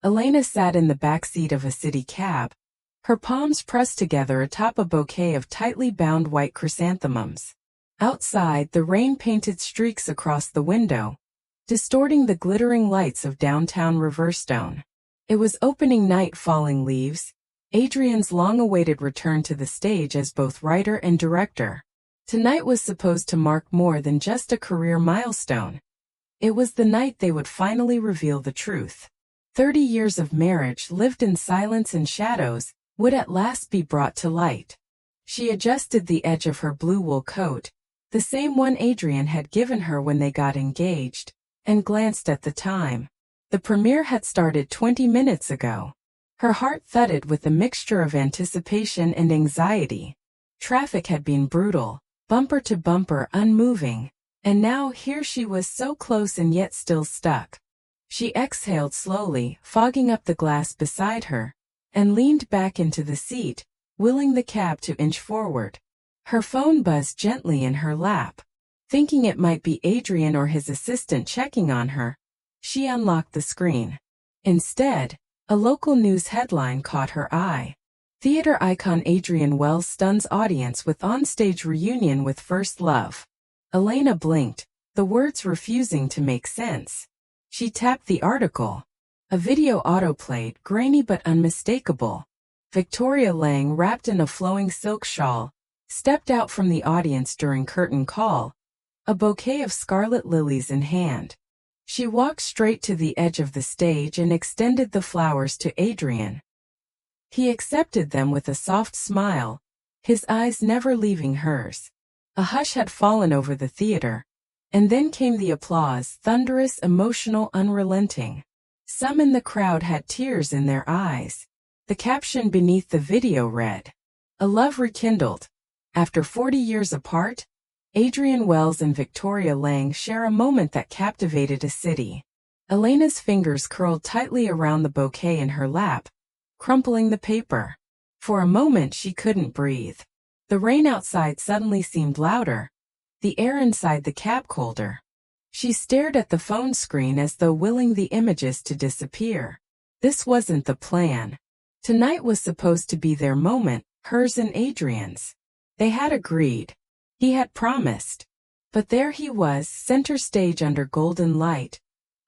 Elena sat in the back seat of a city cab, her palms pressed together atop a bouquet of tightly bound white chrysanthemums. Outside, the rain painted streaks across the window, distorting the glittering lights of downtown Riverstone. It was opening night. Falling Leaves, Adrian's long-awaited return to the stage as both writer and director. Tonight was supposed to mark more than just a career milestone. It was the night they would finally reveal the truth. 30 years of marriage lived in silence and shadows would at last be brought to light. She adjusted the edge of her blue wool coat, the same one Adrian had given her when they got engaged, and glanced at the time. The premiere had started 20 minutes ago. Her heart thudded with a mixture of anticipation and anxiety. Traffic had been brutal, bumper to bumper, unmoving, and now here she was, so close and yet still stuck. She exhaled slowly, fogging up the glass beside her, and leaned back into the seat, willing the cab to inch forward. Her phone buzzed gently in her lap. Thinking it might be Adrian or his assistant checking on her, she unlocked the screen. Instead, a local news headline caught her eye. Theater icon Adrian Wells stuns audience with onstage reunion with first love. Elena blinked, the words refusing to make sense. She tapped the article. A video autoplayed, grainy but unmistakable. Victoria Lang, wrapped in a flowing silk shawl, stepped out from the audience during curtain call, a bouquet of scarlet lilies in hand. She walked straight to the edge of the stage and extended the flowers to Adrian. He accepted them with a soft smile, his eyes never leaving hers. A hush had fallen over the theater, and then came the applause, thunderous, emotional, unrelenting. Some in the crowd had tears in their eyes. The caption beneath the video read, "A love rekindled. After 40 years apart, Adrian Wells and Victoria Lang share a moment that captivated a city." Elena's fingers curled tightly around the bouquet in her lap, crumpling the paper. For a moment she couldn't breathe. The rain outside suddenly seemed louder, the air inside the cab colder. She stared at the phone screen as though willing the images to disappear. This wasn't the plan. Tonight was supposed to be their moment, hers and Adrian's. They had agreed. He had promised. But there he was, center stage under golden light,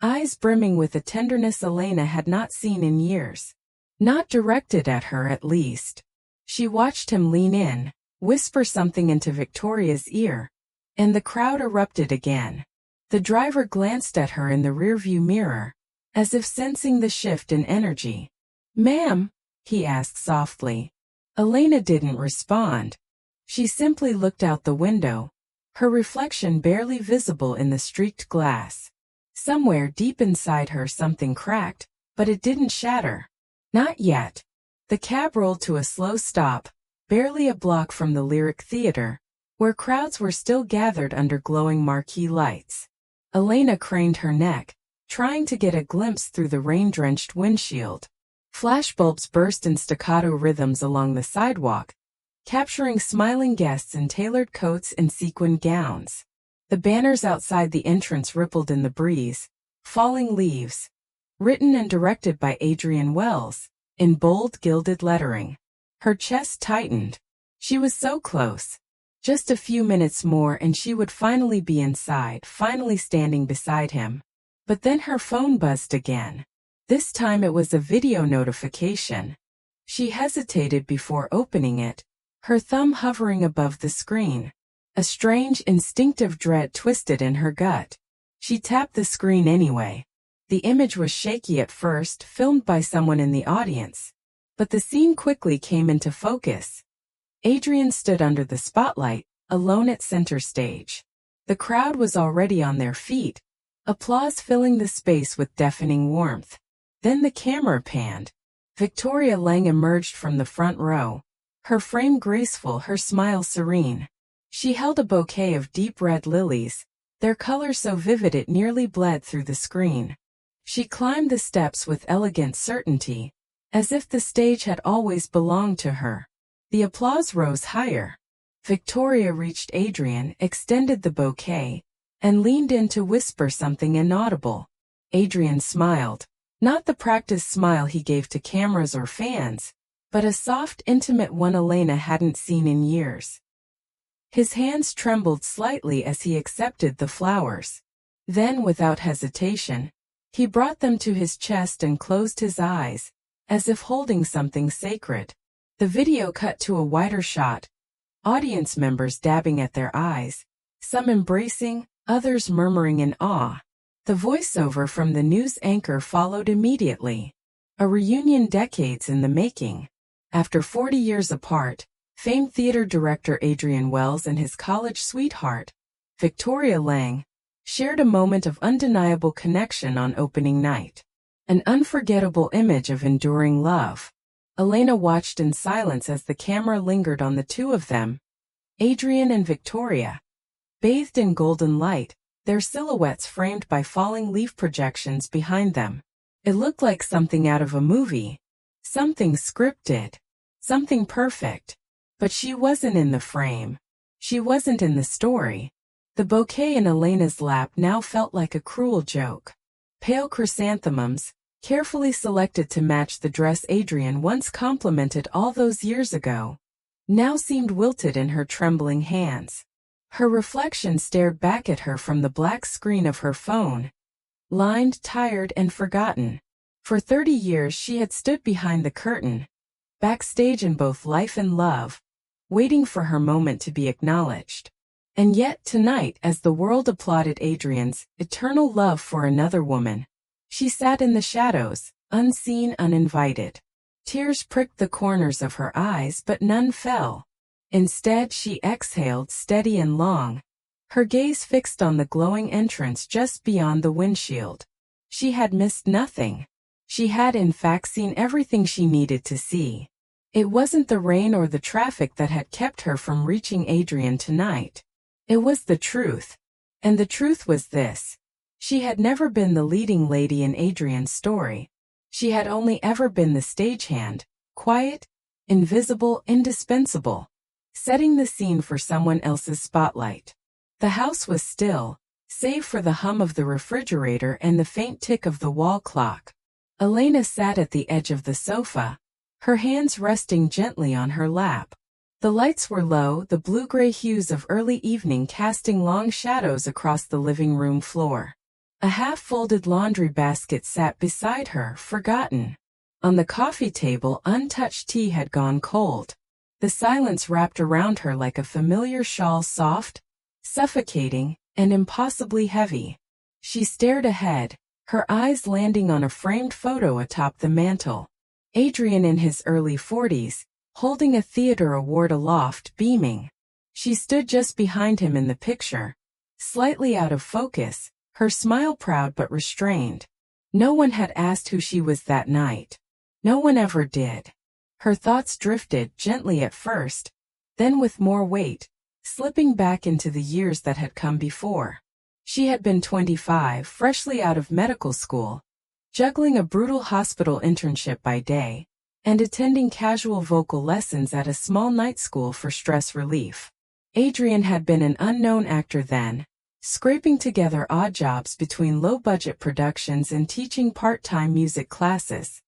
eyes brimming with a tenderness Elena had not seen in years. Not directed at her, at least. She watched him lean in, whisper something into Victoria's ear, and the crowd erupted again. The driver glanced at her in the rearview mirror, as if sensing the shift in energy. "Ma'am?" he asked softly. Elena didn't respond. She simply looked out the window, her reflection barely visible in the streaked glass. Somewhere deep inside her something cracked, but it didn't shatter. Not yet. The cab rolled to a slow stop, barely a block from the Lyric Theater, where crowds were still gathered under glowing marquee lights. Elena craned her neck, trying to get a glimpse through the rain-drenched windshield. Flashbulbs burst in staccato rhythms along the sidewalk, capturing smiling guests in tailored coats and sequined gowns. The banners outside the entrance rippled in the breeze. Falling Leaves, written and directed by Adrian Wells, in bold gilded lettering. Her chest tightened. She was so close. Just a few minutes more and she would finally be inside, finally standing beside him. But then her phone buzzed again. This time it was a video notification. She hesitated before opening it, her thumb hovering above the screen. A strange, instinctive dread twisted in her gut. She tapped the screen anyway. The image was shaky at first, filmed by someone in the audience. But the scene quickly came into focus. Adrian stood under the spotlight, alone at center stage. The crowd was already on their feet, applause filling the space with deafening warmth. Then the camera panned. Victoria Lang emerged from the front row, her frame graceful, her smile serene. She held a bouquet of deep red lilies, their color so vivid it nearly bled through the screen. She climbed the steps with elegant certainty, as if the stage had always belonged to her. The applause rose higher. Victoria reached Adrian, extended the bouquet, and leaned in to whisper something inaudible. Adrian smiled, Not the practiced smile he gave to cameras or fans, but a soft, intimate one Elena hadn't seen in years. His hands trembled slightly as he accepted the flowers. Then, without hesitation, he brought them to his chest and closed his eyes, as if holding something sacred. The video cut to a wider shot, audience members dabbing at their eyes, some embracing, others murmuring in awe. The voiceover from the news anchor followed immediately. A reunion decades in the making. After 40 years apart, famed theater director Adrian Wells and his college sweetheart, Victoria Lang, shared a moment of undeniable connection on opening night. An unforgettable image of enduring love. Elena watched in silence as the camera lingered on the two of them, Adrian and Victoria. Bathed in golden light, their silhouettes framed by falling leaf projections behind them. It looked like something out of a movie. Something scripted. Something perfect. But she wasn't in the frame. She wasn't in the story. The bouquet in Elena's lap now felt like a cruel joke. Pale chrysanthemums, carefully selected to match the dress Adrian once complimented all those years ago, now seemed wilted in her trembling hands. Her reflection stared back at her from the black screen of her phone, lined, tired, and forgotten. For 30 years she had stood behind the curtain, backstage in both life and love, waiting for her moment to be acknowledged. And yet tonight, as the world applauded Adrian's eternal love for another woman, she sat in the shadows, unseen, uninvited. Tears pricked the corners of her eyes, but none fell. Instead, she exhaled steady and long, her gaze fixed on the glowing entrance just beyond the windshield. She had missed nothing. She had in fact seen everything she needed to see. It wasn't the rain or the traffic that had kept her from reaching Adrian tonight. It was the truth. And the truth was this. She had never been the leading lady in Adrian's story. She had only ever been the stagehand, quiet, invisible, indispensable, setting the scene for someone else's spotlight. The house was still, save for the hum of the refrigerator and the faint tick of the wall clock. Elena sat at the edge of the sofa, her hands resting gently on her lap. The lights were low, the blue-gray hues of early evening casting long shadows across the living room floor. A half-folded laundry basket sat beside her, forgotten. On the coffee table, untouched tea had gone cold. The silence wrapped around her like a familiar shawl, soft, suffocating, and impossibly heavy. She stared ahead, her eyes landing on a framed photo atop the mantel. Adrian in his early 40s, holding a theater award aloft, beaming. She stood just behind him in the picture, slightly out of focus, her smile proud but restrained. No one had asked who she was that night. No one ever did. Her thoughts drifted gently at first, then with more weight, slipping back into the years that had come before. She had been 25, freshly out of medical school, juggling a brutal hospital internship by day, and attending casual vocal lessons at a small night school for stress relief. Adrian had been an unknown actor then, scraping together odd jobs between low-budget productions and teaching part-time music classes.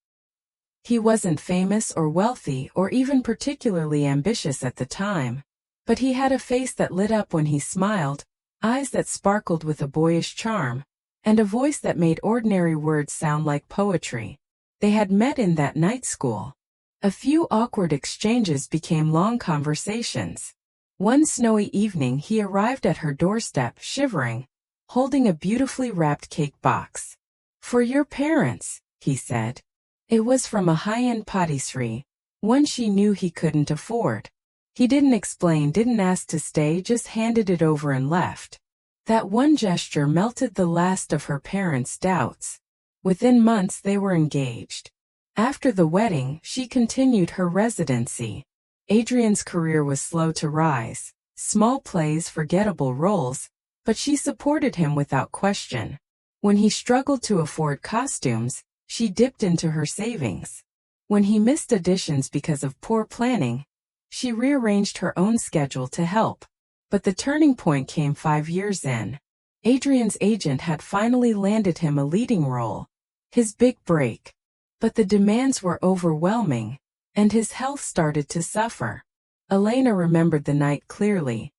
He wasn't famous or wealthy or even particularly ambitious at the time, but he had a face that lit up when he smiled, eyes that sparkled with a boyish charm, and a voice that made ordinary words sound like poetry. They had met in that night school. A few awkward exchanges became long conversations. One snowy evening he arrived at her doorstep, shivering, holding a beautifully wrapped cake box. "For your parents," he said. It was from a high-end patisserie, one she knew he couldn't afford. He didn't explain, didn't ask to stay, just handed it over and left. That one gesture melted the last of her parents' doubts. Within months they were engaged. After the wedding, she continued her residency. Adrian's career was slow to rise. Small plays, forgettable roles, but she supported him without question. When he struggled to afford costumes, she dipped into her savings. When he missed auditions because of poor planning, she rearranged her own schedule to help. But the turning point came 5 years in. Adrian's agent had finally landed him a leading role. his big break. But the demands were overwhelming, and his health started to suffer. Elena remembered the night clearly.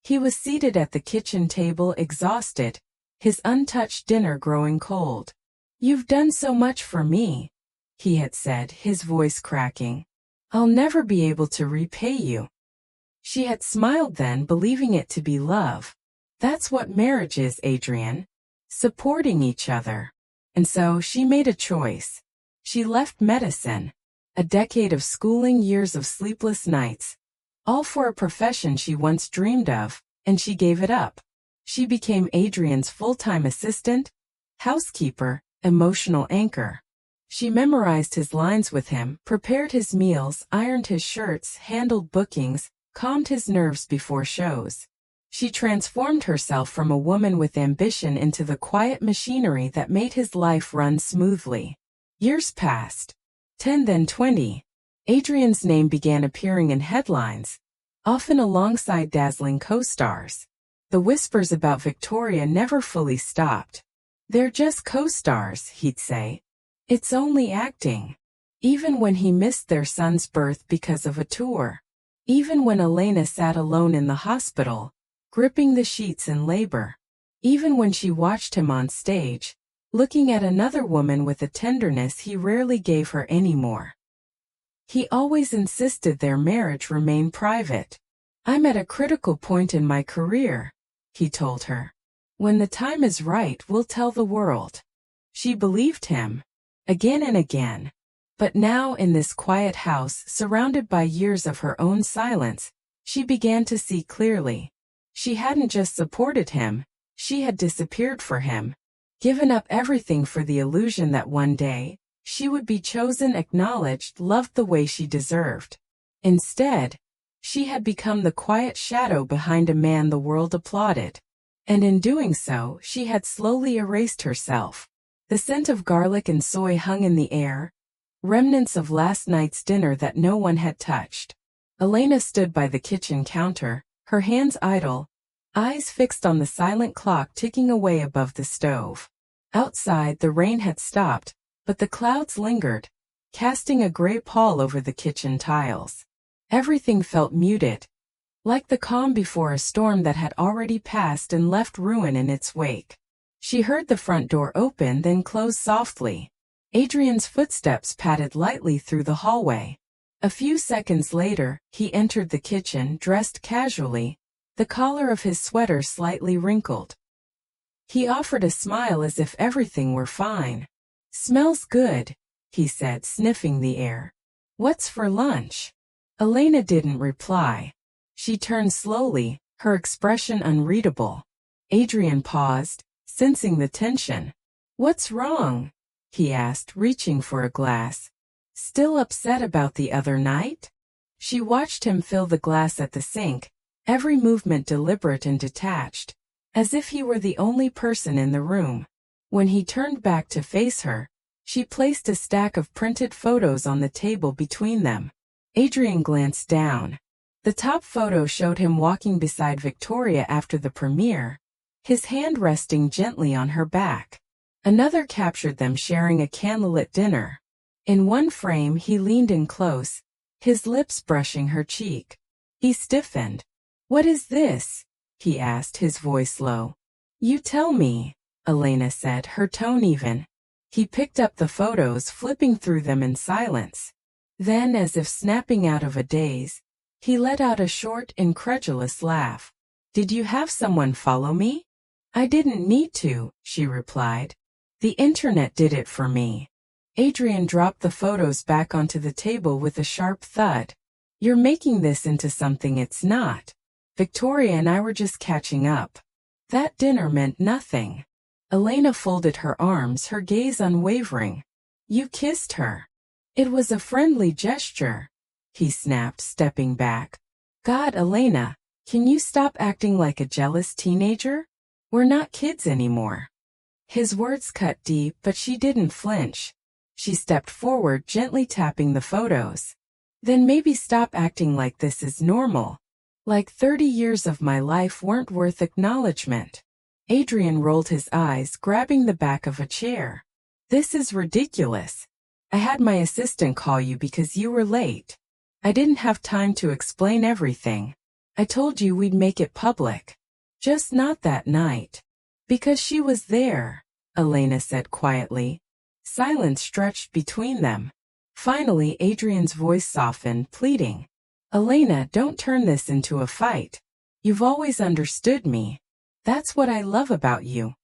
He was seated at the kitchen table exhausted, his untouched dinner growing cold. "You've done so much for me," he had said, his voice cracking. "I'll never be able to repay you." She had smiled then, believing it to be love. That's what marriage is, Adrian. Supporting each other. And so she made a choice. She left medicine. A decade of schooling, years of sleepless nights. All for a profession she once dreamed of, and she gave it up. She became Adrian's full-time assistant, housekeeper, emotional anchor. She memorized his lines with him, prepared his meals, ironed his shirts, handled bookings, calmed his nerves before shows. She transformed herself from a woman with ambition into the quiet machinery that made his life run smoothly. Years passed. 10, then 20. Adrian's name began appearing in headlines, often alongside dazzling co-stars. The whispers about Victoria never fully stopped. "They're just co-stars," he'd say. "It's only acting." Even when he missed their son's birth because of a tour. Even when Elena sat alone in the hospital, gripping the sheets in labor. Even when she watched him on stage, looking at another woman with a tenderness he rarely gave her anymore. He always insisted their marriage remain private. "I'm at a critical point in my career," he told her. "When the time is right, we'll tell the world." She believed him. Again and again. But now, in this quiet house, surrounded by years of her own silence, she began to see clearly. She hadn't just supported him, she had disappeared for him. Given up everything for the illusion that one day, she would be chosen, acknowledged, loved the way she deserved. Instead, she had become the quiet shadow behind a man the world applauded. And in doing so, she had slowly erased herself. The scent of garlic and soy hung in the air, remnants of last night's dinner that no one had touched. Elena stood by the kitchen counter, her hands idle, eyes fixed on the silent clock ticking away above the stove. Outside, the rain had stopped, but the clouds lingered, casting a gray pall over the kitchen tiles. Everything felt muted, like the calm before a storm that had already passed and left ruin in its wake. She heard the front door open, then close softly. Adrian's footsteps padded lightly through the hallway. A few seconds later, he entered the kitchen, dressed casually, the collar of his sweater slightly wrinkled. He offered a smile as if everything were fine. "Smells good," he said, sniffing the air. "What's for lunch?" Elena didn't reply. She turned slowly, her expression unreadable. Adrian paused, sensing the tension. "What's wrong?" he asked, reaching for a glass. "Still upset about the other night?" She watched him fill the glass at the sink, every movement deliberate and detached, as if he were the only person in the room. When he turned back to face her, she placed a stack of printed photos on the table between them. Adrian glanced down. The top photo showed him walking beside Victoria after the premiere, his hand resting gently on her back. Another captured them sharing a candlelit dinner. In one frame he leaned in close, his lips brushing her cheek. He stiffened. "What is this?" he asked, his voice low. "You tell me," Elena said, her tone even. He picked up the photos, flipping through them in silence. Then, as if snapping out of a daze, he let out a short, incredulous laugh. "Did you have someone follow me?" "I didn't need to," she replied. "The internet did it for me." Adrian dropped the photos back onto the table with a sharp thud. "You're making this into something it's not. Victoria and I were just catching up. That dinner meant nothing." Elena folded her arms, her gaze unwavering. "You kissed her." "It was a friendly gesture," he snapped, stepping back. "God, Elena, can you stop acting like a jealous teenager? We're not kids anymore." His words cut deep, but she didn't flinch. She stepped forward, gently tapping the photos. "Then maybe stop acting like this is normal. Like 30 years of my life weren't worth acknowledgement." Adrian rolled his eyes, grabbing the back of a chair. This is ridiculous. I had my assistant call you because you were late. I didn't have time to explain everything. I told you we'd make it public. Just not that night. Because she was there, Elena said quietly. Silence stretched between them. Finally, Adrian's voice softened, pleading. Elena, don't turn this into a fight. You've always understood me. That's what I love about you.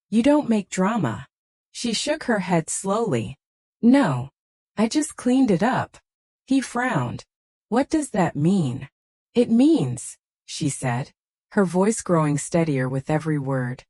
You don't make drama. She shook her head slowly. No. I just cleaned it up. He frowned. What does that mean? It means, she said, her voice growing steadier with every word.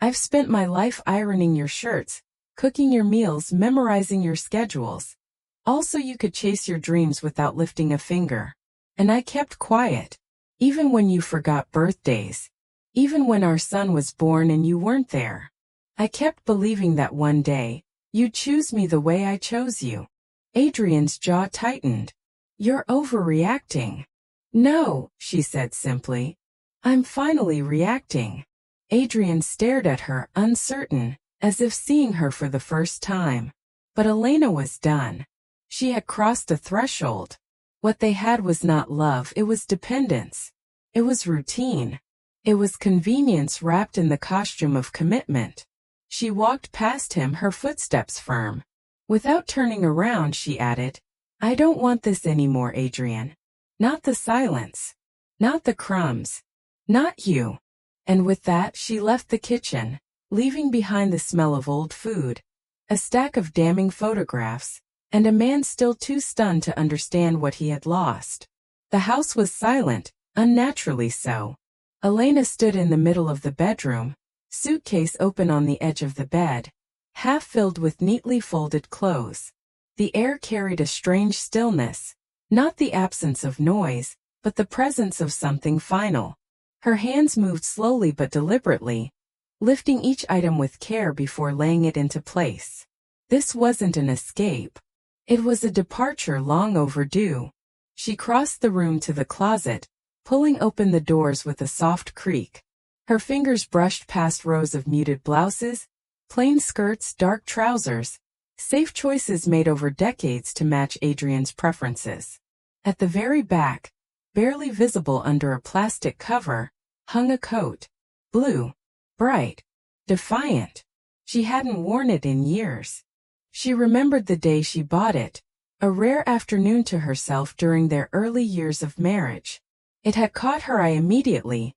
I've spent my life ironing your shirts, cooking your meals, memorizing your schedules. Also, you could chase your dreams without lifting a finger. And I kept quiet. Even when you forgot birthdays. Even when our son was born and you weren't there. I kept believing that one day, you'd choose me the way I chose you. Adrian's jaw tightened. You're overreacting. No, she said simply. I'm finally reacting. Adrian stared at her, uncertain, as if seeing her for the first time. But Elena was done. She had crossed a threshold. What they had was not love, it was dependence. It was routine. It was convenience wrapped in the costume of commitment. She walked past him, her footsteps firm. Without turning around, she added, I don't want this anymore, Adrian. Not the silence. Not the crumbs. Not you. And with that, she left the kitchen, leaving behind the smell of old food, a stack of damning photographs, and a man still too stunned to understand what he had lost. The house was silent, unnaturally so. Elena stood in the middle of the bedroom, suitcase open on the edge of the bed, half filled with neatly folded clothes. The air carried a strange stillness, not the absence of noise, but the presence of something final. Her hands moved slowly but deliberately, lifting each item with care before laying it into place. This wasn't an escape. It was a departure long overdue. She crossed the room to the closet, pulling open the doors with a soft creak. Her fingers brushed past rows of muted blouses, plain skirts, dark trousers, safe choices made over decades to match Adrian's preferences. At the very back, barely visible under a plastic cover, hung a coat. Blue. Bright. Defiant. She hadn't worn it in years. She remembered the day she bought it, a rare afternoon to herself during their early years of marriage. It had caught her eye immediately,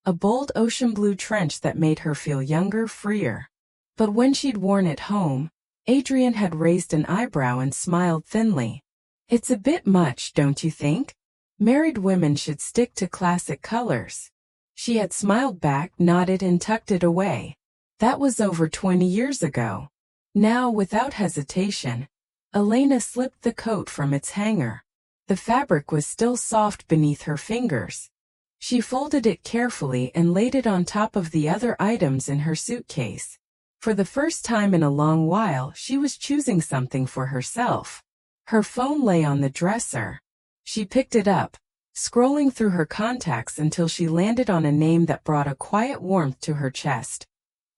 a bold ocean blue trench that made her feel younger, freer. But when she'd worn it home, Adrian had raised an eyebrow and smiled thinly. It's a bit much, don't you think? Married women should stick to classic colors. She had smiled back, nodded, and tucked it away. That was over 20 years ago. Now, without hesitation, Elena slipped the coat from its hanger. The fabric was still soft beneath her fingers. She folded it carefully and laid it on top of the other items in her suitcase. For the first time in a long while, she was choosing something for herself. Her phone lay on the dresser. She picked it up, scrolling through her contacts until she landed on a name that brought a quiet warmth to her chest.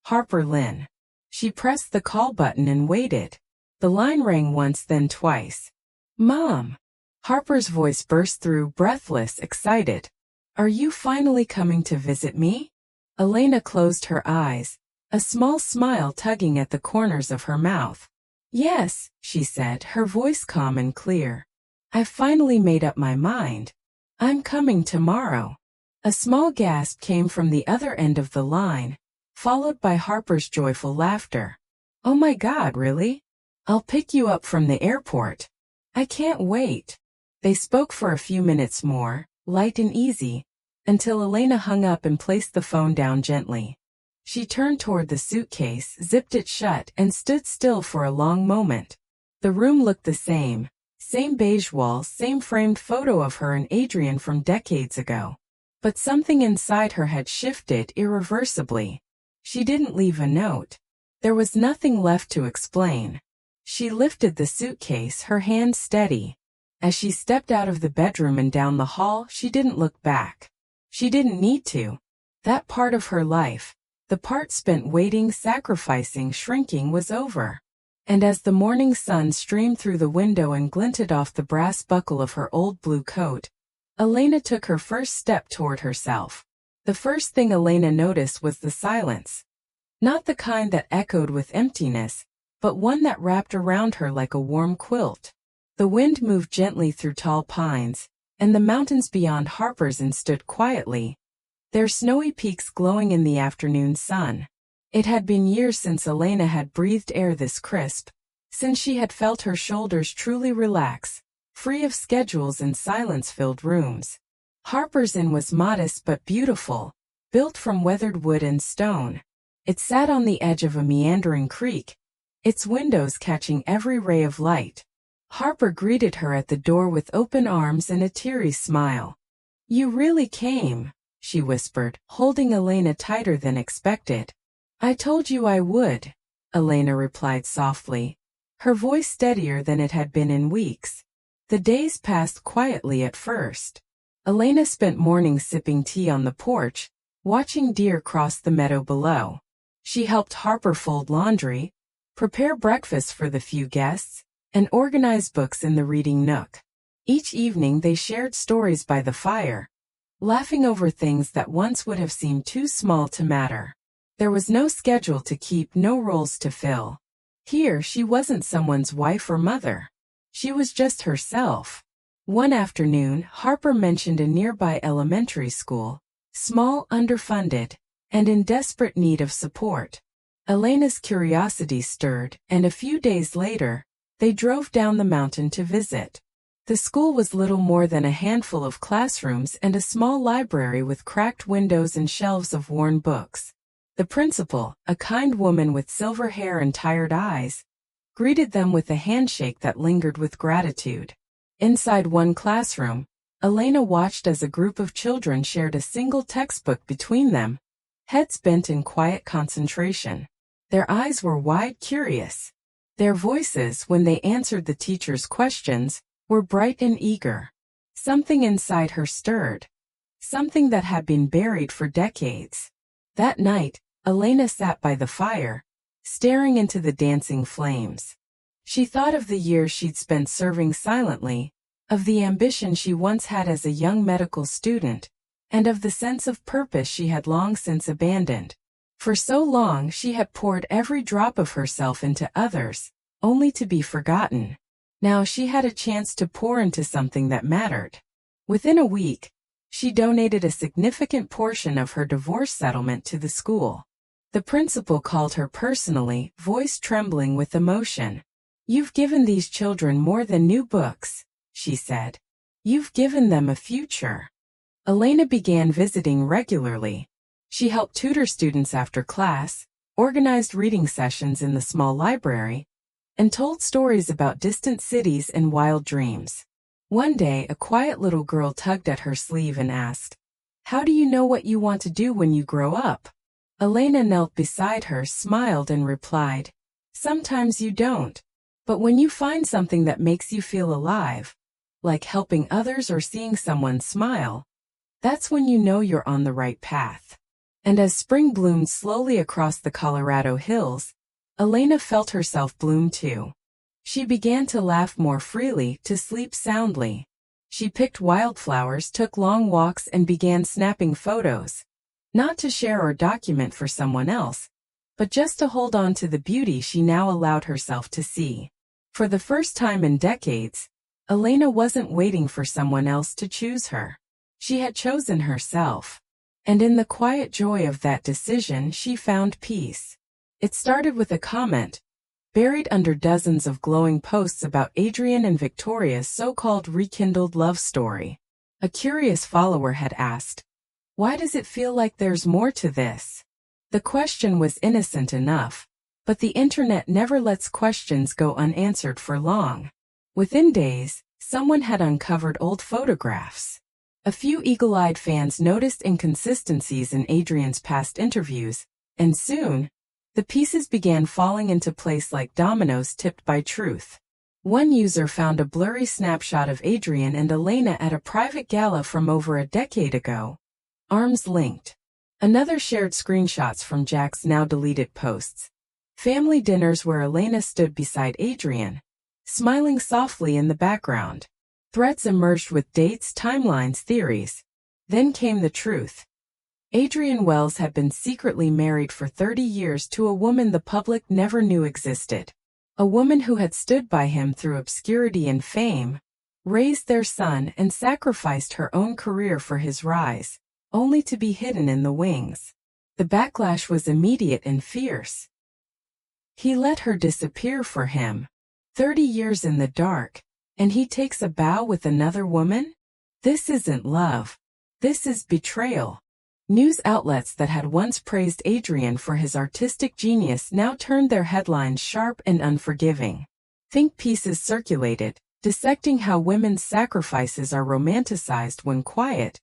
Harper Lynn. She pressed the call button and waited. The line rang once, then twice. Mom! Harper's voice burst through, breathless, excited. Are you finally coming to visit me? Elena closed her eyes, a small smile tugging at the corners of her mouth. Yes, she said, her voice calm and clear. I've finally made up my mind. I'm coming tomorrow. A small gasp came from the other end of the line, followed by Harper's joyful laughter. Oh my God, really? I'll pick you up from the airport. I can't wait. They spoke for a few minutes more, light and easy, until Elena hung up and placed the phone down gently. She turned toward the suitcase, zipped it shut, and stood still for a long moment. The room looked the same beige walls, same framed photo of her and Adrian from decades ago. But something inside her had shifted irreversibly. She didn't leave a note. There was nothing left to explain. She lifted the suitcase, her hand steady. As she stepped out of the bedroom and down the hall, she didn't look back. She didn't need to. That part of her life, the part spent waiting, sacrificing, shrinking, was over. And as the morning sun streamed through the window and glinted off the brass buckle of her old blue coat, Elena took her first step toward herself. The first thing Elena noticed was the silence. Not the kind that echoed with emptiness, but one that wrapped around her like a warm quilt. The wind moved gently through tall pines, and the mountains beyond Harper's Inn stood quietly, their snowy peaks glowing in the afternoon sun. It had been years since Elena had breathed air this crisp, since she had felt her shoulders truly relax, free of schedules and silence-filled rooms. Harper's Inn was modest but beautiful, built from weathered wood and stone. It sat on the edge of a meandering creek, its windows catching every ray of light. Harper greeted her at the door with open arms and a teary smile. "You really came," she whispered, holding Elena tighter than expected. "I told you I would," Elena replied softly, her voice steadier than it had been in weeks. The days passed quietly at first. Elena spent mornings sipping tea on the porch, watching deer cross the meadow below. She helped Harper fold laundry, prepare breakfast for the few guests, and organize books in the reading nook. Each evening they shared stories by the fire, laughing over things that once would have seemed too small to matter. There was no schedule to keep, no roles to fill. Here she wasn't someone's wife or mother. She was just herself. One afternoon, Harper mentioned a nearby elementary school, small, underfunded, and in desperate need of support. Elena's curiosity stirred, and a few days later, they drove down the mountain to visit. The school was little more than a handful of classrooms and a small library with cracked windows and shelves of worn books. The principal, a kind woman with silver hair and tired eyes, greeted them with a handshake that lingered with gratitude. Inside one classroom, Elena watched as a group of children shared a single textbook between them, heads bent in quiet concentration. Their eyes were wide, curious. Their voices, when they answered the teacher's questions, were bright and eager. Something inside her stirred. Something that had been buried for decades. That night, Elena sat by the fire, staring into the dancing flames. She thought of the years she'd spent serving silently, of the ambition she once had as a young medical student, and of the sense of purpose she had long since abandoned. For so long she had poured every drop of herself into others, only to be forgotten. Now she had a chance to pour into something that mattered. Within a week, she donated a significant portion of her divorce settlement to the school. The principal called her personally, voice trembling with emotion. "You've given these children more than new books," she said. "You've given them a future." Elena began visiting regularly. She helped tutor students after class, organized reading sessions in the small library, and told stories about distant cities and wild dreams. One day, a quiet little girl tugged at her sleeve and asked, "How do you know what you want to do when you grow up?" Elena knelt beside her, smiled, and replied, "Sometimes you don't. But when you find something that makes you feel alive, like helping others or seeing someone smile, that's when you know you're on the right path." And as spring bloomed slowly across the Colorado hills, Elena felt herself bloom too. She began to laugh more freely, to sleep soundly. She picked wildflowers, took long walks, and began snapping photos. Not to share or document for someone else, but just to hold on to the beauty she now allowed herself to see. For the first time in decades, Elena wasn't waiting for someone else to choose her. She had chosen herself. And in the quiet joy of that decision, she found peace. It started with a comment, buried under dozens of glowing posts about Adrian and Victoria's so-called rekindled love story. A curious follower had asked, "Why does it feel like there's more to this?" The question was innocent enough, but the internet never lets questions go unanswered for long. Within days, someone had uncovered old photographs. A few eagle-eyed fans noticed inconsistencies in Adrian's past interviews, and soon, the pieces began falling into place like dominoes tipped by truth. One user found a blurry snapshot of Adrian and Elena at a private gala from over a decade ago, arms linked. Another shared screenshots from Jack's now-deleted posts. Family dinners where Elena stood beside Adrian, smiling softly in the background. Threats emerged with dates, timelines, theories. Then came the truth. Adrian Wells had been secretly married for 30 years to a woman the public never knew existed. A woman who had stood by him through obscurity and fame, raised their son and sacrificed her own career for his rise, only to be hidden in the wings. The backlash was immediate and fierce. He let her disappear for him. 30 years in the dark, and he takes a bow with another woman? This isn't love. This is betrayal. News outlets that had once praised Adrian for his artistic genius now turned their headlines sharp and unforgiving. Think pieces circulated, dissecting how women's sacrifices are romanticized when quiet,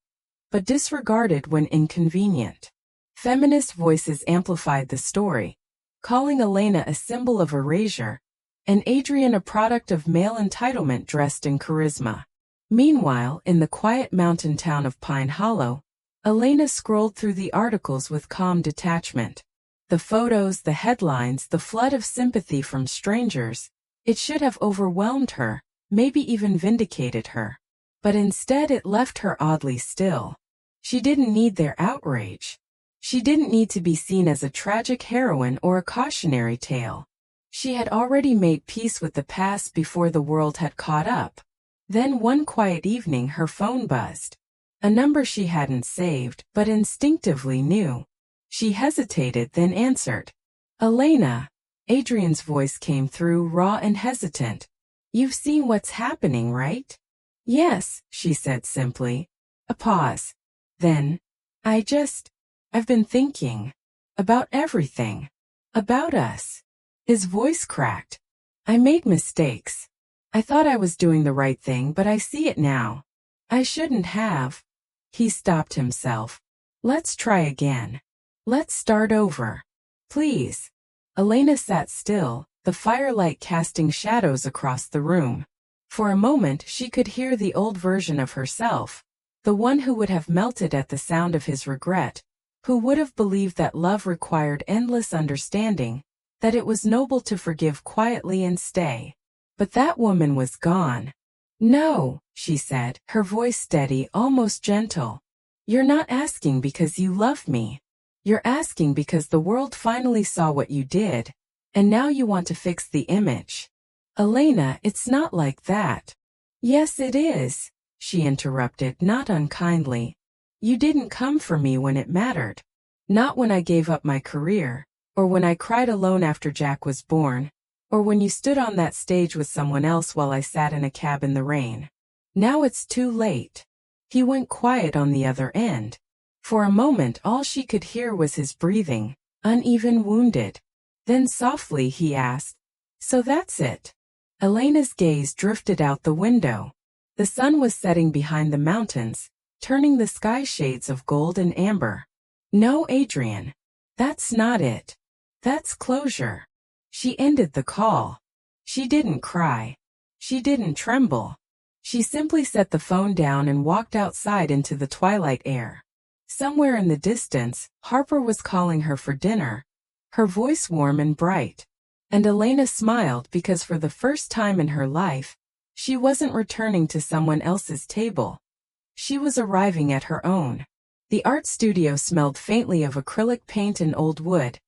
but disregarded when inconvenient. Feminist voices amplified the story, calling Elena a symbol of erasure, and Adrian a product of male entitlement dressed in charisma. Meanwhile, in the quiet mountain town of Pine Hollow, Elena scrolled through the articles with calm detachment. The photos, the headlines, the flood of sympathy from strangers. It should have overwhelmed her, maybe even vindicated her. But instead it left her oddly still. She didn't need their outrage. She didn't need to be seen as a tragic heroine or a cautionary tale. She had already made peace with the past before the world had caught up. Then one quiet evening her phone buzzed. A number she hadn't saved, but instinctively knew. She hesitated, then answered. Elena. Adrian's voice came through, raw and hesitant. You've seen what's happening, right? Yes, she said simply. A pause. Then, I've been thinking. About everything. About us. His voice cracked. I made mistakes. I thought I was doing the right thing, but I see it now. I shouldn't have. He stopped himself. Let's try again. Let's start over. Please. Elena sat still, the firelight casting shadows across the room. For a moment she could hear the old version of herself, the one who would have melted at the sound of his regret, who would have believed that love required endless understanding, that it was noble to forgive quietly and stay. But that woman was gone. No, she said, her voice steady, almost gentle. You're not asking because you love me. You're asking because the world finally saw what you did, and now you want to fix the image. Elena, it's not like that. Yes, it is, she interrupted, not unkindly. You didn't come for me when it mattered. Not when I gave up my career, or when I cried alone after Jack was born, or when you stood on that stage with someone else while I sat in a cab in the rain. Now it's too late. He went quiet on the other end. For a moment all she could hear was his breathing, uneven, wounded. Then softly he asked, So that's it. Elena's gaze drifted out the window. The sun was setting behind the mountains, turning the sky shades of gold and amber. No, Adrian. That's not it. That's closure. She ended the call. She didn't cry. She didn't tremble. She simply set the phone down and walked outside into the twilight air. Somewhere in the distance, Harper was calling her for dinner, her voice warm and bright. And Elena smiled because for the first time in her life, she wasn't returning to someone else's table. She was arriving at her own. The art studio smelled faintly of acrylic paint and old wood,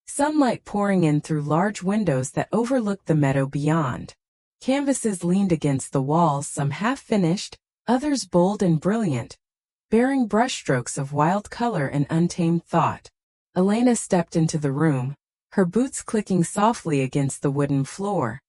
sunlight pouring in through large windows that overlooked the meadow beyond. Canvases leaned against the walls, some half-finished, others bold and brilliant, bearing brushstrokes of wild color and untamed thought. Elena stepped into the room, her boots clicking softly against the wooden floor,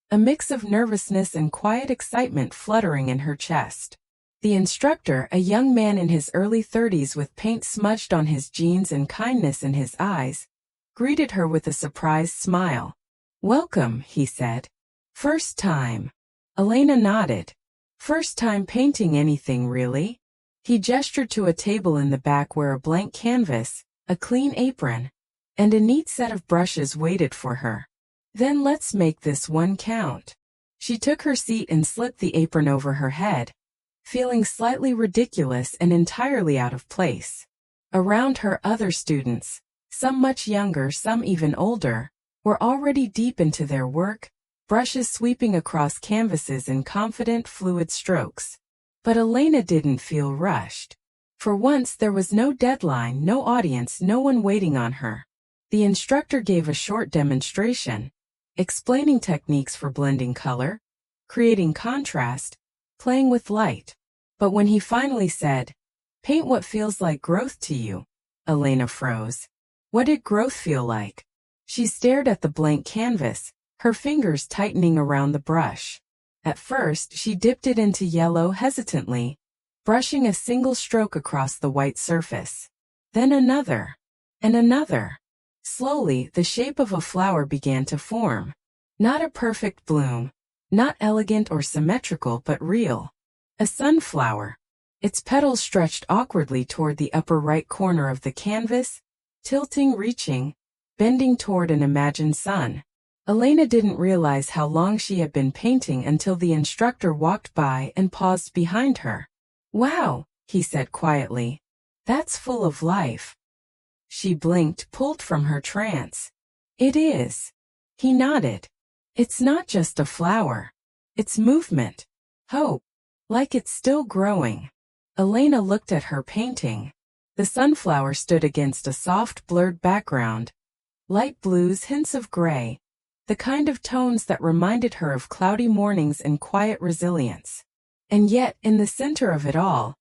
a mix of nervousness and quiet excitement fluttering in her chest. The instructor, a young man in his early 30s with paint smudged on his jeans and kindness in his eyes, greeted her with a surprised smile. Welcome, he said. First time. Elena nodded. First time painting anything, really? He gestured to a table in the back where a blank canvas, a clean apron, and a neat set of brushes waited for her. Then let's make this one count. She took her seat and slipped the apron over her head, feeling slightly ridiculous and entirely out of place. Around her, other students, some much younger, some even older, were already deep into their work, brushes sweeping across canvases in confident, fluid strokes. But Elena didn't feel rushed. For once there was no deadline, no audience, no one waiting on her. The instructor gave a short demonstration, explaining techniques for blending color, creating contrast, playing with light. But when he finally said, "Paint what feels like growth to you," Elena froze. What did growth feel like? She stared at the blank canvas, her fingers tightening around the brush. At first, she dipped it into yellow hesitantly, brushing a single stroke across the white surface. Then another, and another. Slowly, the shape of a flower began to form. Not a perfect bloom, not elegant or symmetrical, but real. A sunflower. Its petals stretched awkwardly toward the upper right corner of the canvas, tilting, reaching, bending toward an imagined sun. Elena didn't realize how long she had been painting until the instructor walked by and paused behind her. "Wow," he said quietly. "That's full of life." She blinked, pulled from her trance. "It is." He nodded. "It's not just a flower. It's movement. Hope. Like it's still growing." Elena looked at her painting. The sunflower stood against a soft, blurred background. Light blues, hints of gray. The kind of tones that reminded her of cloudy mornings and quiet resilience. And yet, in the center of it all,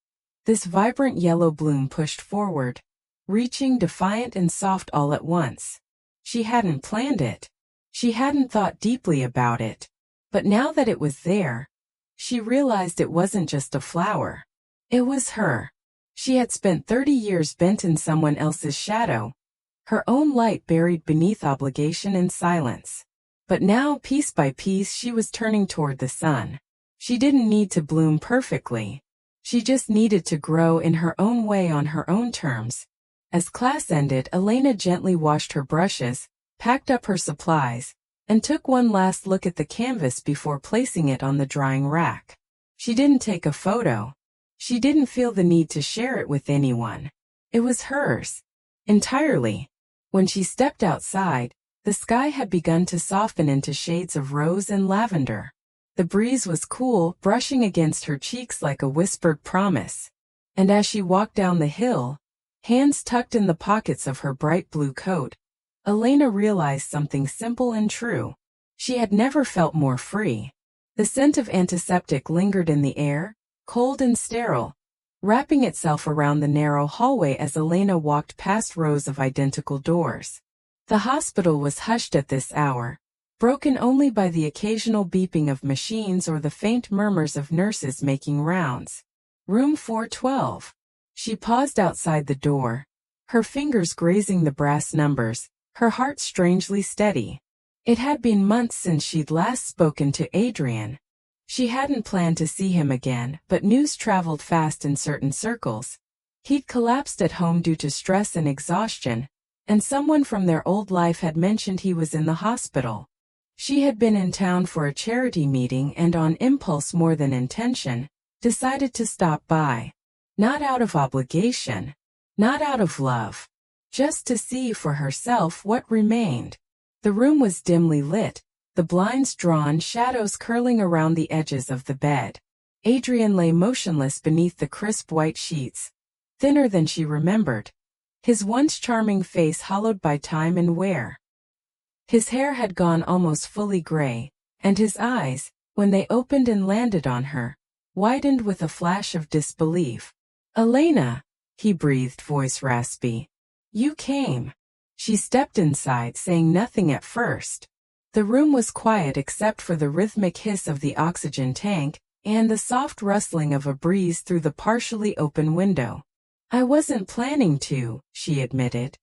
this vibrant yellow bloom pushed forward, reaching, defiant and soft all at once. She hadn't planned it. She hadn't thought deeply about it. But now that it was there, she realized it wasn't just a flower. It was her. She had spent 30 years bent in someone else's shadow, her own light buried beneath obligation and silence. But now, piece by piece, she was turning toward the sun. She didn't need to bloom perfectly. She just needed to grow in her own way on her own terms. As class ended, Elena gently washed her brushes, packed up her supplies, and took one last look at the canvas before placing it on the drying rack. She didn't take a photo. She didn't feel the need to share it with anyone. It was hers. Entirely. When she stepped outside, the sky had begun to soften into shades of rose and lavender. The breeze was cool, brushing against her cheeks like a whispered promise. And as she walked down the hill, hands tucked in the pockets of her bright blue coat, Elena realized something simple and true. She had never felt more free. The scent of antiseptic lingered in the air, cold and sterile, wrapping itself around the narrow hallway as Elena walked past rows of identical doors. The hospital was hushed at this hour, broken only by the occasional beeping of machines or the faint murmurs of nurses making rounds. Room 412. She paused outside the door, her fingers grazing the brass numbers, her heart strangely steady. It had been months since she'd last spoken to Adrian. She hadn't planned to see him again, but news traveled fast in certain circles. He'd collapsed at home due to stress and exhaustion, and someone from their old life had mentioned he was in the hospital. She had been in town for a charity meeting and on impulse more than intention, decided to stop by. Not out of obligation, not out of love, just to see for herself what remained. The room was dimly lit, the blinds drawn, shadows curling around the edges of the bed. Adrian lay motionless beneath the crisp white sheets, thinner than she remembered, his once charming face hollowed by time and wear. His hair had gone almost fully gray, and his eyes, when they opened and landed on her, widened with a flash of disbelief. "Elena," he breathed, voice raspy. "You came." She stepped inside, saying nothing at first. The room was quiet except for the rhythmic hiss of the oxygen tank and the soft rustling of a breeze through the partially open window. "I wasn't planning to," she admitted.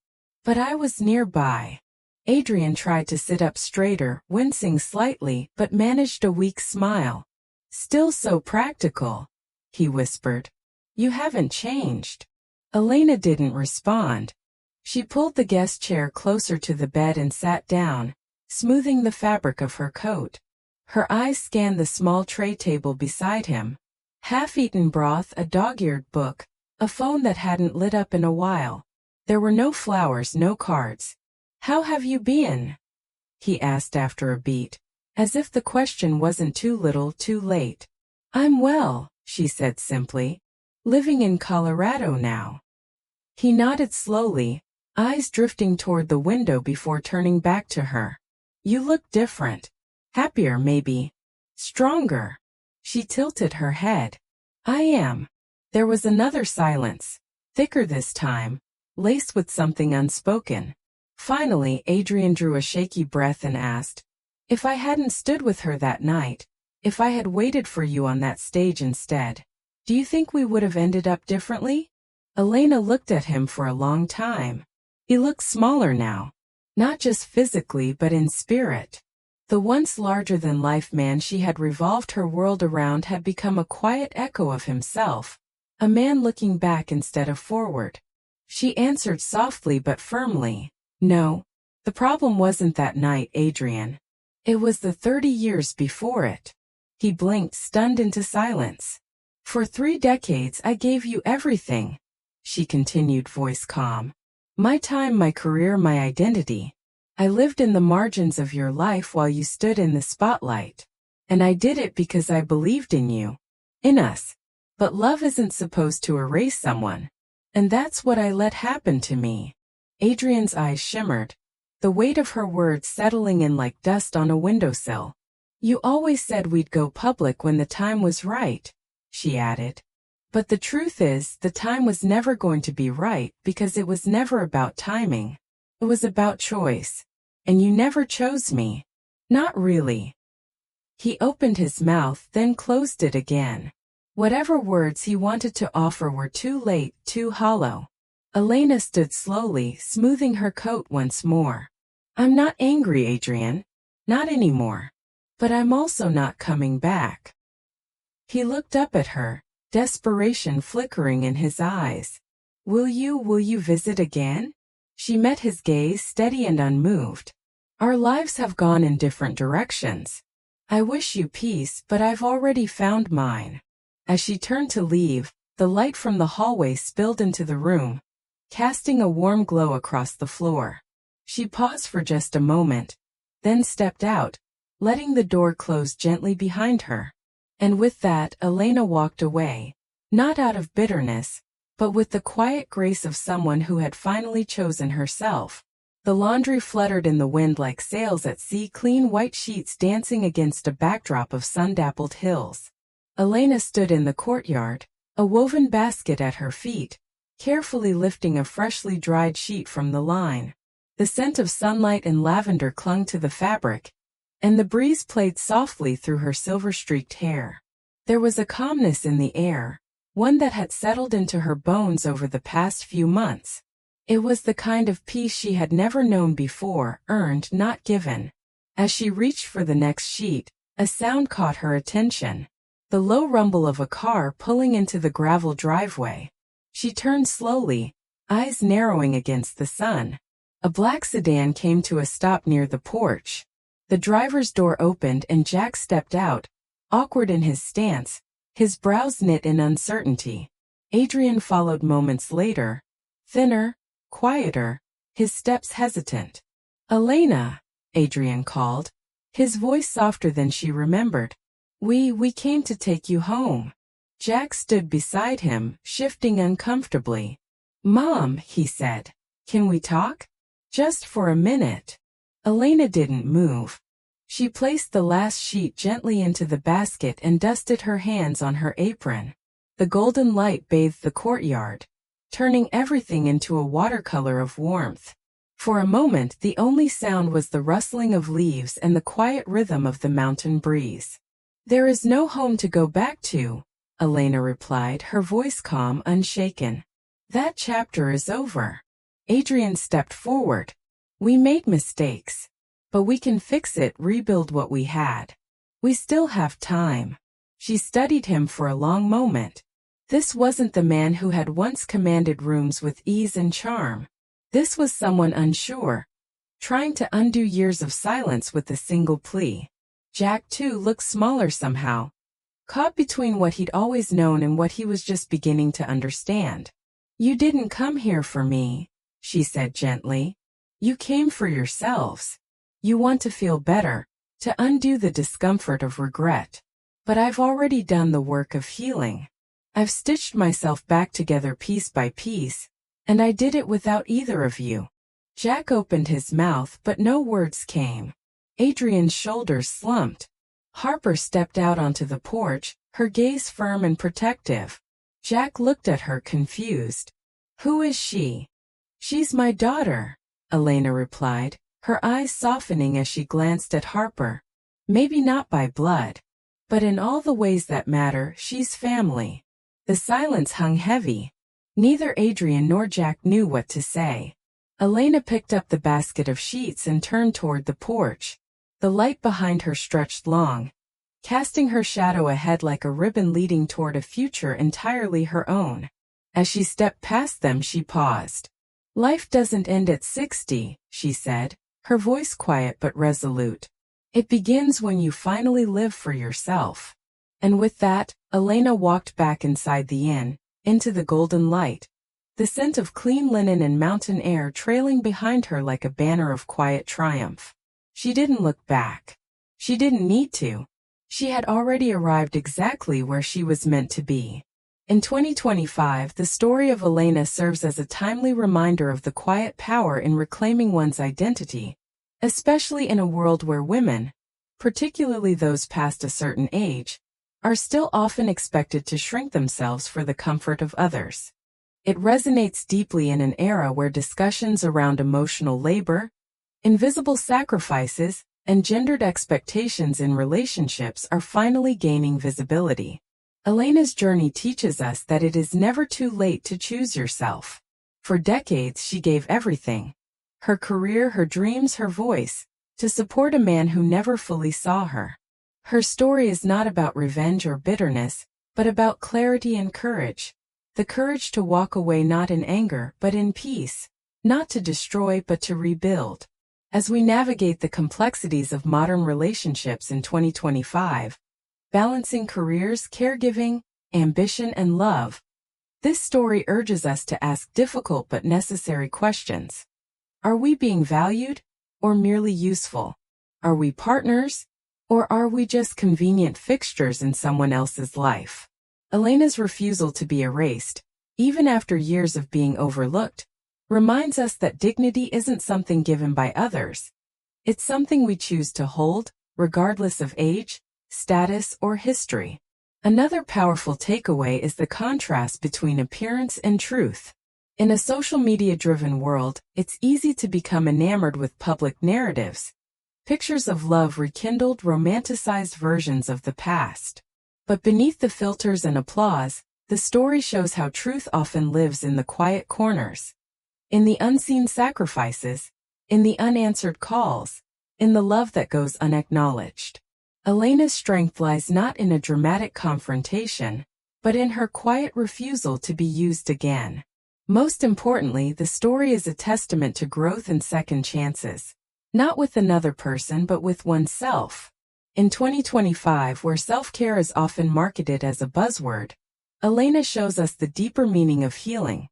"But I was nearby." Adrian tried to sit up straighter, wincing slightly, but managed a weak smile. "Still so practical," he whispered. "You haven't changed." Elena didn't respond. She pulled the guest chair closer to the bed and sat down, smoothing the fabric of her coat. Her eyes scanned the small tray table beside him. Half-eaten broth, a dog-eared book, a phone that hadn't lit up in a while. There were no flowers, no cards. "How have you been?" he asked after a beat, as if the question wasn't too little too late. I'm well, she said simply. Living in Colorado now. He nodded slowly, eyes drifting toward the window before turning back to her. You look different. Happier maybe. Stronger. She tilted her head. I am. There was another silence, thicker this time, laced with something unspoken. Finally, Adrian drew a shaky breath and asked, if I hadn't stood with her that night, if I had waited for you on that stage instead, do you think we would have ended up differently? Elena looked at him for a long time. He looked smaller now, not just physically but in spirit. The once larger-than-life man she had revolved her world around had become a quiet echo of himself, a man looking back instead of forward. She answered softly but firmly, no, the problem wasn't that night, Adrian. It was the 30 years before it. He blinked, stunned into silence. For 3 decades I gave you everything, she continued, voice calm. My time, my career, my identity. I lived in the margins of your life while you stood in the spotlight. And I did it because I believed in you. In us. But love isn't supposed to erase someone. And that's what I let happen to me. Adrian's eyes shimmered, the weight of her words settling in like dust on a windowsill. You always said we'd go public when the time was right, she added. But the truth is, the time was never going to be right because it was never about timing. It was about choice. And you never chose me. Not really. He opened his mouth, then closed it again. Whatever words he wanted to offer were too late, too hollow. Elena stood slowly, smoothing her coat once more. I'm not angry, Adrian. Not anymore. But I'm also not coming back. He looked up at her, desperation flickering in his eyes. Will you visit again? She met his gaze, steady and unmoved. Our lives have gone in different directions. I wish you peace, but I've already found mine. As she turned to leave, the light from the hallway spilled into the room, casting a warm glow across the floor. She paused for just a moment, then stepped out, letting the door close gently behind her. And with that, Elena walked away, not out of bitterness, but with the quiet grace of someone who had finally chosen herself. The laundry fluttered in the wind like sails at sea, clean white sheets dancing against a backdrop of sun-dappled hills. Elena stood in the courtyard, a woven basket at her feet, carefully lifting a freshly dried sheet from the line. The scent of sunlight and lavender clung to the fabric, and the breeze played softly through her silver-streaked hair. There was a calmness in the air, one that had settled into her bones over the past few months. It was the kind of peace she had never known before, earned, not given. As she reached for the next sheet, a sound caught her attention. The low rumble of a car pulling into the gravel driveway. She turned slowly, eyes narrowing against the sun. A black sedan came to a stop near the porch. The driver's door opened and Jack stepped out, awkward in his stance, his brows knit in uncertainty. Adrian followed moments later, thinner, quieter, his steps hesitant. Elena, Adrian called, his voice softer than she remembered. We came to take you home. Jack stood beside him, shifting uncomfortably. Mom, he said, can we talk? Just for a minute. Elena didn't move. She placed the last sheet gently into the basket and dusted her hands on her apron. The golden light bathed the courtyard, turning everything into a watercolor of warmth. For a moment, the only sound was the rustling of leaves and the quiet rhythm of the mountain breeze. There is no home to go back to, Elena replied, her voice calm, unshaken. That chapter is over. Adrian stepped forward. We made mistakes. But we can fix it, rebuild what we had. We still have time. She studied him for a long moment. This wasn't the man who had once commanded rooms with ease and charm. This was someone unsure, trying to undo years of silence with a single plea. Jack, too, looked smaller somehow, caught between what he'd always known and what he was just beginning to understand. You didn't come here for me, she said gently. You came for yourselves. You want to feel better, to undo the discomfort of regret. But I've already done the work of healing. I've stitched myself back together piece by piece, and I did it without either of you. Jack opened his mouth, but no words came. Adrian's shoulders slumped. Harper stepped out onto the porch, her gaze firm and protective. Jack looked at her confused. Who is she? She's my daughter, Elena replied, her eyes softening as she glanced at Harper. Maybe not by blood, but in all the ways that matter, she's family. The silence hung heavy. Neither Adrian nor Jack knew what to say. Elena picked up the basket of sheets and turned toward the porch. The light behind her stretched long, casting her shadow ahead like a ribbon leading toward a future entirely her own. As she stepped past them, she paused. Life doesn't end at 60, she said, her voice quiet but resolute. It begins when you finally live for yourself. And with that, Elena walked back inside the inn, into the golden light, the scent of clean linen and mountain air trailing behind her like a banner of quiet triumph. She didn't look back. She didn't need to. She had already arrived exactly where she was meant to be. In 2025, the story of Elena serves as a timely reminder of the quiet power in reclaiming one's identity, especially in a world where women, particularly those past a certain age, are still often expected to shrink themselves for the comfort of others. It resonates deeply in an era where discussions around emotional labor, invisible sacrifices, and gendered expectations in relationships are finally gaining visibility. Elena's journey teaches us that it is never too late to choose yourself. For decades, she gave everything, her career, her dreams, her voice, to support a man who never fully saw her. Her story is not about revenge or bitterness, but about clarity and courage. The courage to walk away not in anger, but in peace, not to destroy, but to rebuild. As we navigate the complexities of modern relationships in 2025, balancing careers, caregiving, ambition, and love, this story urges us to ask difficult but necessary questions. Are we being valued, or merely useful? Are we partners, or are we just convenient fixtures in someone else's life? Elena's refusal to be erased, even after years of being overlooked, reminds us that dignity isn't something given by others. It's something we choose to hold, regardless of age, status, or history. Another powerful takeaway is the contrast between appearance and truth. In a social media-driven world, it's easy to become enamored with public narratives, pictures of love rekindled, romanticized versions of the past. But beneath the filters and applause, the story shows how truth often lives in the quiet corners, in the unseen sacrifices, in the unanswered calls, in the love that goes unacknowledged. Elena's strength lies not in a dramatic confrontation, but in her quiet refusal to be used again. Most importantly, the story is a testament to growth and second chances, not with another person but with oneself. In 2025, where self-care is often marketed as a buzzword, Elena shows us the deeper meaning of healing,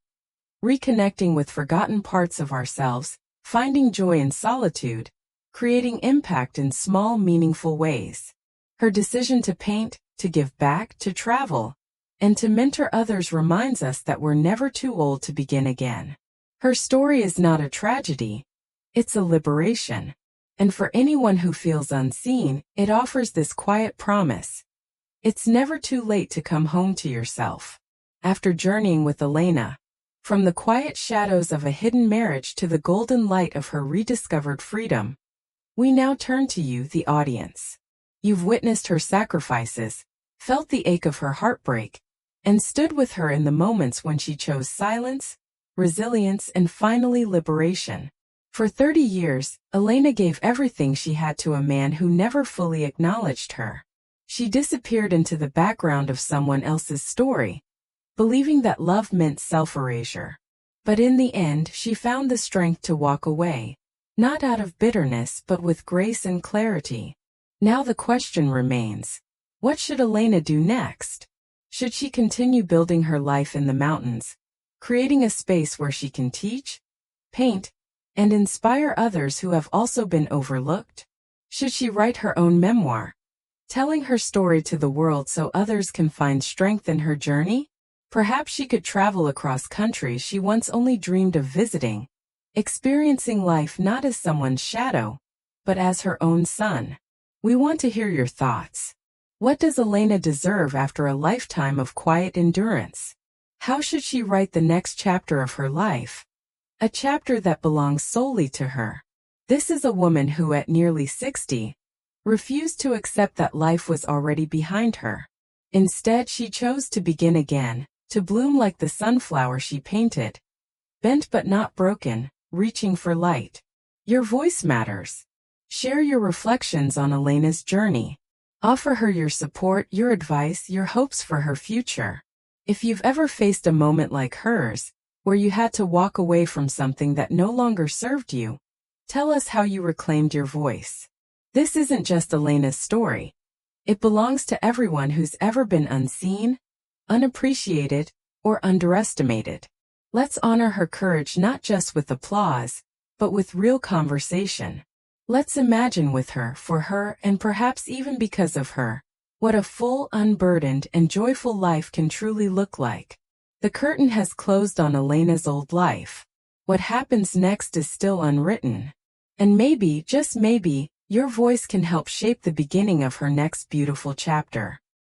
reconnecting with forgotten parts of ourselves, finding joy in solitude, creating impact in small, meaningful ways. Her decision to paint, to give back, to travel, and to mentor others reminds us that we're never too old to begin again. Her story is not a tragedy, it's a liberation. And for anyone who feels unseen, it offers this quiet promise. It's never too late to come home to yourself. After journeying with Elena, from the quiet shadows of a hidden marriage to the golden light of her rediscovered freedom, we now turn to you, the audience. You've witnessed her sacrifices, felt the ache of her heartbreak, and stood with her in the moments when she chose silence, resilience, and finally liberation. For 30 years, Elena gave everything she had to a man who never fully acknowledged her. She disappeared into the background of someone else's story, believing that love meant self-erasure. But in the end, she found the strength to walk away, not out of bitterness but with grace and clarity. Now the question remains, what should Elena do next? Should she continue building her life in the mountains, creating a space where she can teach, paint, and inspire others who have also been overlooked? Should she write her own memoir, telling her story to the world so others can find strength in her journey? Perhaps she could travel across countries she once only dreamed of visiting, experiencing life not as someone's shadow, but as her own sun. We want to hear your thoughts. What does Elena deserve after a lifetime of quiet endurance? How should she write the next chapter of her life? A chapter that belongs solely to her. This is a woman who, at nearly 60, refused to accept that life was already behind her. Instead, she chose to begin again, to bloom like the sunflower she painted, bent but not broken, reaching for light. Your voice matters. Share your reflections on Elena's journey. Offer her your support, your advice, your hopes for her future. If you've ever faced a moment like hers, where you had to walk away from something that no longer served you, tell us how you reclaimed your voice. This isn't just Elena's story. It belongs to everyone who's ever been unseen, unappreciated, or underestimated. Let's honor her courage not just with applause, but with real conversation. Let's imagine with her, for her, and perhaps even because of her, what a full, unburdened, and joyful life can truly look like. The curtain has closed on Elena's old life. What happens next is still unwritten. And maybe, just maybe, your voice can help shape the beginning of her next beautiful chapter.